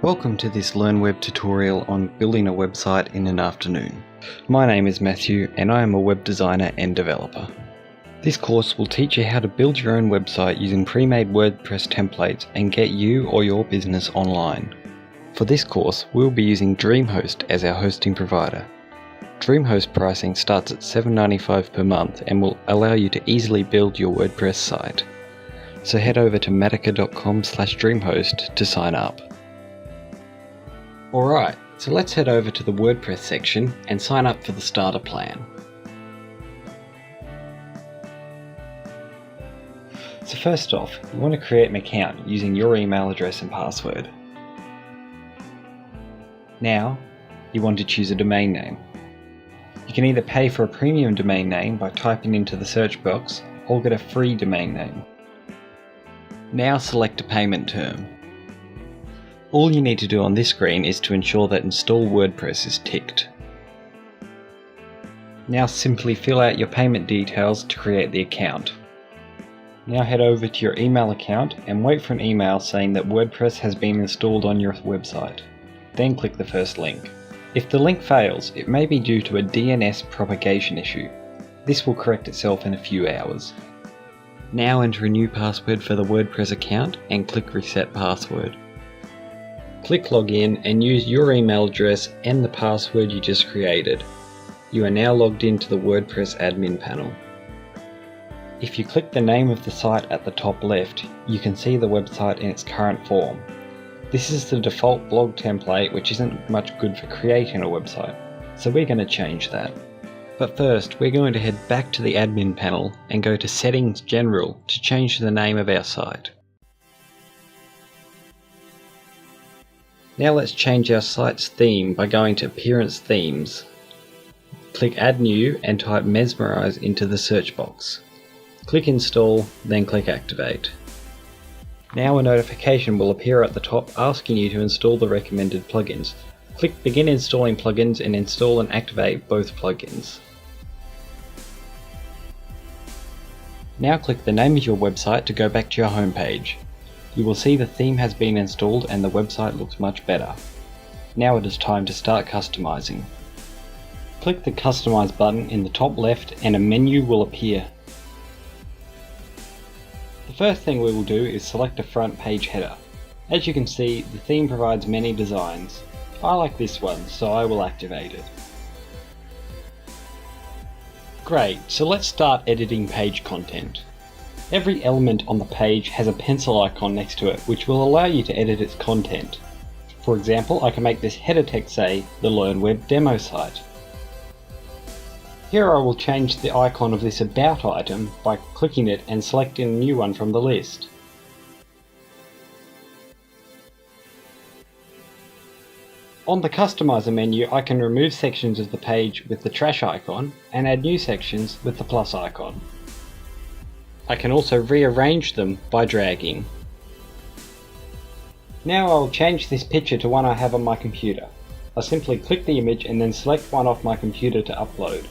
Welcome to this Learn Web tutorial on building a website in an afternoon. My name is Matthew and I am a web designer and developer. This course will teach you how to build your own website using pre-made WordPress templates and get you or your business online. For this course, we'll be using DreamHost as our hosting provider. DreamHost pricing starts at $7.95 per month and will allow you to easily build your WordPress site. So head over to matica.com/dreamhost to sign up. Alright, so let's head over to the WordPress section and sign up for the starter plan. So first off, you want to create an account using your email address and password. Now, you want to choose a domain name. You can either pay for a premium domain name by typing into the search box or get a free domain name. Now select a payment term. All you need to do on this screen is to ensure that Install WordPress is ticked. Now simply fill out your payment details to create the account. Now head over to your email account and wait for an email saying that WordPress has been installed on your website. Then click the first link. If the link fails, it may be due to a DNS propagation issue. This will correct itself in a few hours. Now enter a new password for the WordPress account and click Reset Password. Click Login and use your email address and the password you just created. You are now logged into the WordPress admin panel. If you click the name of the site at the top left, you can see the website in its current form. This is the default blog template, which isn't much good for creating a website, so we're going to change that. But first, we're going to head back to the admin panel and go to Settings General to change the name of our site. Now let's change our site's theme by going to Appearance Themes. Click Add New and type Mesmerize into the search box. Click Install, then click Activate. Now a notification will appear at the top asking you to install the recommended plugins. Click Begin installing plugins and install and activate both plugins. Now click the name of your website to go back to your home page. You will see the theme has been installed and the website looks much better. Now it is time to start customizing. Click the Customize button in the top left and a menu will appear. The first thing we will do is select a front page header. As you can see, the theme provides many designs. I like this one, so I will activate it. Great, so let's start editing page content. Every element on the page has a pencil icon next to it, which will allow you to edit its content. For example, I can make this header text say, the Learn Web demo site. Here I will change the icon of this About item by clicking it and selecting a new one from the list. On the Customizer menu, I can remove sections of the page with the trash icon and add new sections with the plus icon. I can also rearrange them by dragging. Now I'll change this picture to one I have on my computer. I simply click the image and then select one off my computer to upload.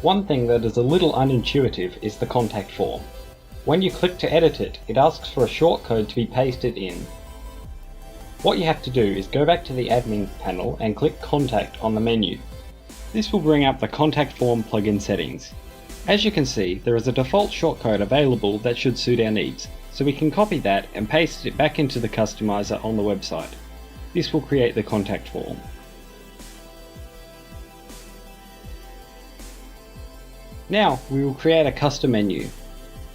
One thing that is a little unintuitive is the contact form. When you click to edit it, it asks for a shortcode to be pasted in. What you have to do is go back to the admin panel and click Contact on the menu. This will bring up the contact form plugin settings. As you can see, there is a default shortcode available that should suit our needs, so we can copy that and paste it back into the customizer on the website. This will create the contact form. Now we will create a custom menu.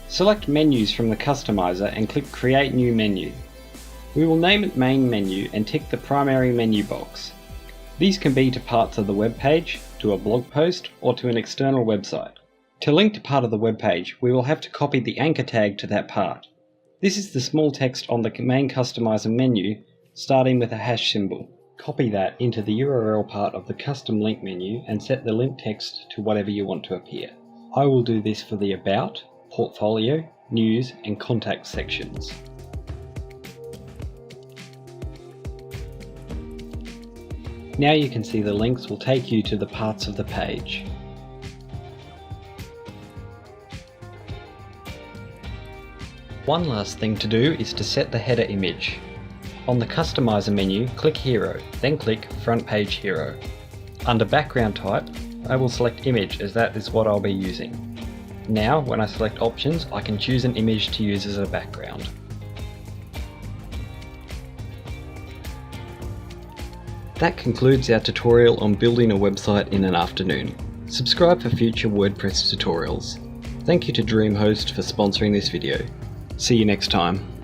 Select Menus from the customizer and click Create New Menu. We will name it Main Menu and tick the primary menu box. These can be to parts of the web page, to a blog post, or to an external website. To link to part of the web page, we will have to copy the anchor tag to that part. This is the small text on the main customizer menu, starting with a hash symbol. Copy that into the URL part of the custom link menu and set the link text to whatever you want to appear. I will do this for the About, Portfolio, News and Contact sections. Now you can see the links will take you to the parts of the page. One last thing to do is to set the header image. On the Customizer menu, click Hero, then click Front Page Hero. Under Background Type, I will select Image as that is what I'll be using. Now, when I select Options, I can choose an image to use as a background. That concludes our tutorial on building a website in an afternoon. Subscribe for future WordPress tutorials. Thank you to DreamHost for sponsoring this video. See you next time.